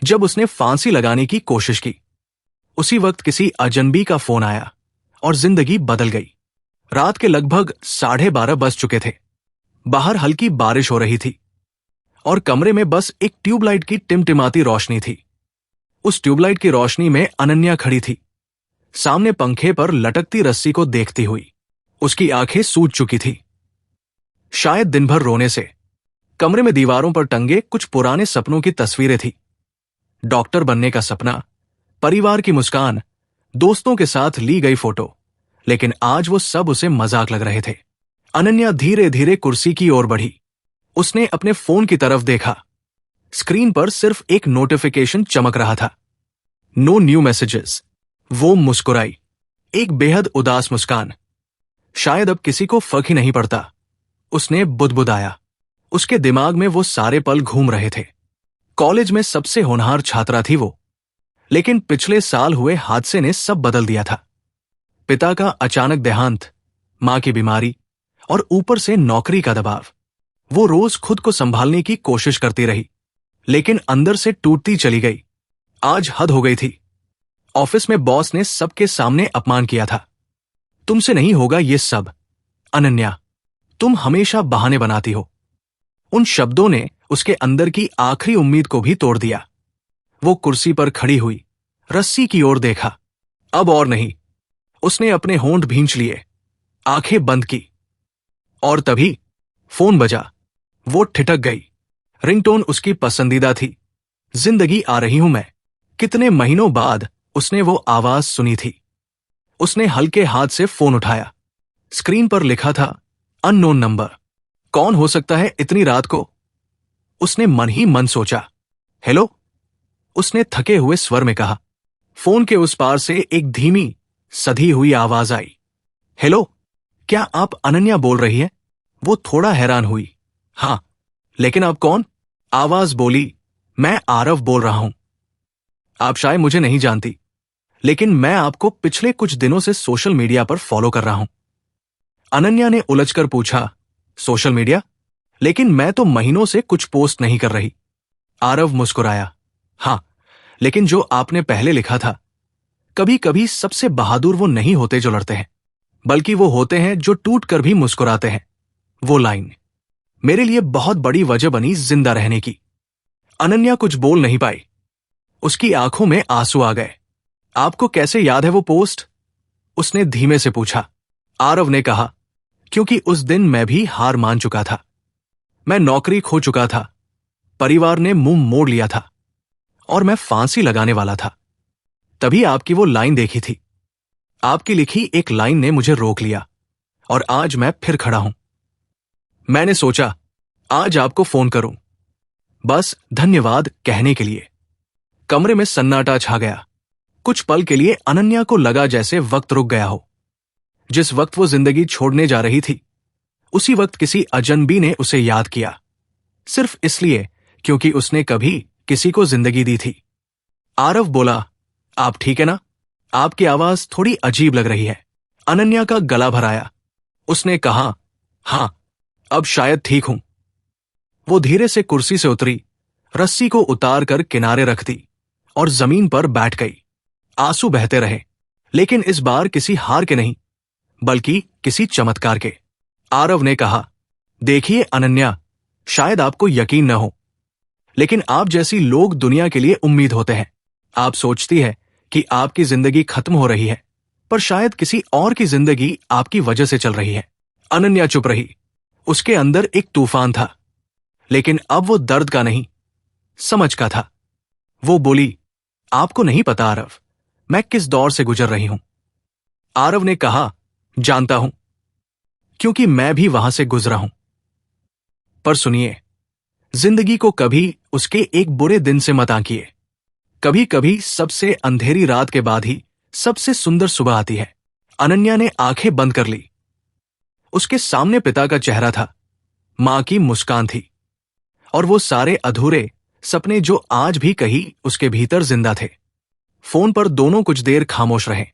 जब उसने फांसी लगाने की कोशिश की, उसी वक्त किसी अजनबी का फोन आया और जिंदगी बदल गई। रात के लगभग 12:30 बज चुके थे। बाहर हल्की बारिश हो रही थी और कमरे में बस एक ट्यूबलाइट की टिमटिमाती रोशनी थी। उस ट्यूबलाइट की रोशनी में अनन्या खड़ी थी, सामने पंखे पर लटकती रस्सी को देखती हुई। उसकी आंखें सूज चुकी थी, शायद दिन भर रोने से। कमरे में दीवारों पर टंगे कुछ पुराने सपनों की तस्वीरें थी। डॉक्टर बनने का सपना, परिवार की मुस्कान, दोस्तों के साथ ली गई फोटो, लेकिन आज वो सब उसे मजाक लग रहे थे। अनन्या धीरे धीरे कुर्सी की ओर बढ़ी। उसने अपने फोन की तरफ देखा। स्क्रीन पर सिर्फ एक नोटिफिकेशन चमक रहा था, नो न्यू मैसेजेस। वो मुस्कुराई, एक बेहद उदास मुस्कान। शायद अब किसी को फर्क ही नहीं पड़ता, उसने बुदबुदाया। उसके दिमाग में वो सारे पल घूम रहे थे। कॉलेज में सबसे होनहार छात्रा थी वो, लेकिन पिछले साल हुए हादसे ने सब बदल दिया था। पिता का अचानक देहांत, मां की बीमारी और ऊपर से नौकरी का दबाव। वो रोज खुद को संभालने की कोशिश करती रही, लेकिन अंदर से टूटती चली गई। आज हद हो गई थी। ऑफिस में बॉस ने सबके सामने अपमान किया था। तुमसे नहीं होगा ये सब, अनन्या, तुम हमेशा बहाने बनाती हो। उन शब्दों ने उसके अंदर की आखिरी उम्मीद को भी तोड़ दिया। वो कुर्सी पर खड़ी हुई, रस्सी की ओर देखा। अब और नहीं। उसने अपने होंठ भींच लिए, आंखें बंद की। और तभी फोन बजा। वो ठिठक गई। रिंगटोन उसकी पसंदीदा थी, जिंदगी आ रही हूं मैं। कितने महीनों बाद उसने वो आवाज सुनी थी। उसने हल्के हाथ से फोन उठाया। स्क्रीन पर लिखा था, अननोन नंबर। कौन हो सकता है इतनी रात को? उसने मन ही मन सोचा। हेलो, उसने थके हुए स्वर में कहा। फोन के उस पार से एक धीमी, सधी हुई आवाज आई। हेलो, क्या आप अनन्या बोल रही है? वो थोड़ा हैरान हुई। हां, लेकिन आप कौन? आवाज बोली, मैं आरव बोल रहा हूं। आप शायद मुझे नहीं जानती, लेकिन मैं आपको पिछले कुछ दिनों से सोशल मीडिया पर फॉलो कर रहा हूं। अनन्या ने उलझकर पूछा, सोशल मीडिया? लेकिन मैं तो महीनों से कुछ पोस्ट नहीं कर रही। आरव मुस्कुराया। हां, लेकिन जो आपने पहले लिखा था, कभी कभी सबसे बहादुर वो नहीं होते जो लड़ते हैं, बल्कि वो होते हैं जो टूट कर भी मुस्कुराते हैं। वो लाइन मेरे लिए बहुत बड़ी वजह बनी जिंदा रहने की। अनन्या कुछ बोल नहीं पाई। उसकी आंखों में आंसू आ गए। आपको कैसे याद है वो पोस्ट? उसने धीमे से पूछा। आरव ने कहा, क्योंकि उस दिन मैं भी हार मान चुका था। मैं नौकरी खो चुका था, परिवार ने मुंह मोड़ लिया था और मैं फांसी लगाने वाला था। तभी आपकी वो लाइन देखी थी। आपकी लिखी एक लाइन ने मुझे रोक लिया और आज मैं फिर खड़ा हूं। मैंने सोचा आज आपको फोन करूं, बस धन्यवाद कहने के लिए। कमरे में सन्नाटा छा गया। कुछ पल के लिए अनन्या को लगा जैसे वक्त रुक गया हो। जिस वक्त वो जिंदगी छोड़ने जा रही थी, उसी वक्त किसी अजनबी ने उसे याद किया, सिर्फ इसलिए क्योंकि उसने कभी किसी को जिंदगी दी थी। आरव बोला, आप ठीक है ना? आपकी आवाज थोड़ी अजीब लग रही है। अनन्या का गला भर आया। उसने कहा, हां, अब शायद ठीक हूं। वो धीरे से कुर्सी से उतरी, रस्सी को उतार कर किनारे रख दी और जमीन पर बैठ गई। आंसू बहते रहे, लेकिन इस बार किसी हार के नहीं, बल्कि किसी चमत्कार के। आरव ने कहा, देखिए अनन्या, शायद आपको यकीन न हो, लेकिन आप जैसी लोग दुनिया के लिए उम्मीद होते हैं। आप सोचती है कि आपकी जिंदगी खत्म हो रही है, पर शायद किसी और की जिंदगी आपकी वजह से चल रही है। अनन्या चुप रही। उसके अंदर एक तूफान था, लेकिन अब वो दर्द का नहीं, समझ का था। वो बोली, आपको नहीं पता आरव, मैं किस दौर से गुजर रही हूं। आरव ने कहा, जानता हूं, क्योंकि मैं भी वहां से गुजरा हूं। पर सुनिए, जिंदगी को कभी उसके एक बुरे दिन से मत आंकिए। कभी कभी सबसे अंधेरी रात के बाद ही सबसे सुंदर सुबह आती है। अनन्या ने आंखें बंद कर ली। उसके सामने पिता का चेहरा था, मां की मुस्कान थी, और वो सारे अधूरे सपने जो आज भी कहीं उसके भीतर जिंदा थे। फोन पर दोनों कुछ देर खामोश रहे।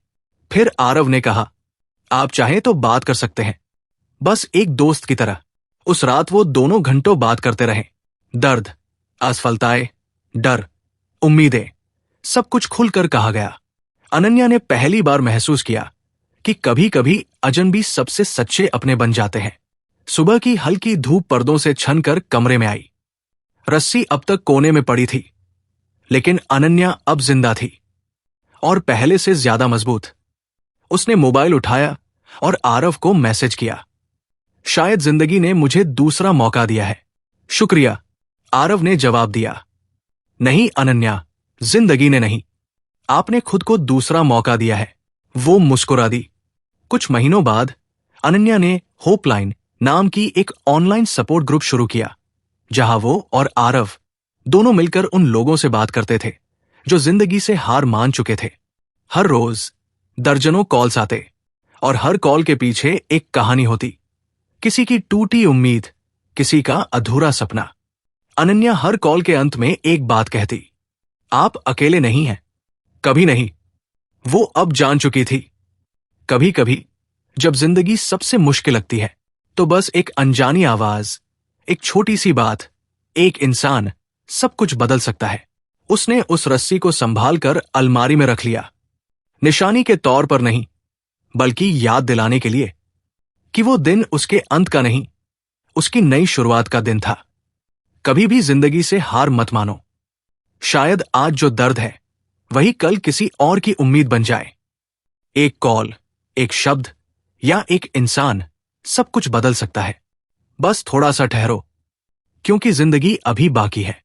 फिर आरव ने कहा, आप चाहें तो बात कर सकते हैं, बस एक दोस्त की तरह। उस रात वो दोनों घंटों बात करते रहे। दर्द, असफलताएं, डर, उम्मीदें, सब कुछ खुलकर कहा गया। अनन्या ने पहली बार महसूस किया कि कभी कभी अजनबी सबसे सच्चे अपने बन जाते हैं। सुबह की हल्की धूप पर्दों से छनकर कमरे में आई। रस्सी अब तक कोने में पड़ी थी, लेकिन अनन्या अब जिंदा थी और पहले से ज्यादा मजबूत। उसने मोबाइल उठाया और आरव को मैसेज किया। शायद जिंदगी ने मुझे दूसरा मौका दिया है। शुक्रिया, आरव ने जवाब दिया। नहीं अनन्या, जिंदगी ने नहीं, आपने खुद को दूसरा मौका दिया है। वो मुस्कुरा दी। कुछ महीनों बाद अनन्या ने होपलाइन नाम की एक ऑनलाइन सपोर्ट ग्रुप शुरू किया, जहां वो और आरव दोनों मिलकर उन लोगों से बात करते थे जो जिंदगी से हार मान चुके थे। हर रोज दर्जनों कॉल्स आते और हर कॉल के पीछे एक कहानी होती, किसी की टूटी उम्मीद, किसी का अधूरा सपना। अनन्या हर कॉल के अंत में एक बात कहती, आप अकेले नहीं हैं, कभी नहीं। वो अब जान चुकी थी, कभी कभी जब जिंदगी सबसे मुश्किल लगती है तो बस एक अनजानी आवाज, एक छोटी सी बात, एक इंसान सब कुछ बदल सकता है। उसने उस रस्सी को संभाल कर अलमारी में रख लिया, निशानी के तौर पर नहीं, बल्कि याद दिलाने के लिए कि वो दिन उसके अंत का नहीं, उसकी नई शुरुआत का दिन था। कभी भी जिंदगी से हार मत मानो। शायद आज जो दर्द है वही कल किसी और की उम्मीद बन जाए। एक कॉल, एक शब्द या एक इंसान सब कुछ बदल सकता है। बस थोड़ा सा ठहरो, क्योंकि जिंदगी अभी बाकी है।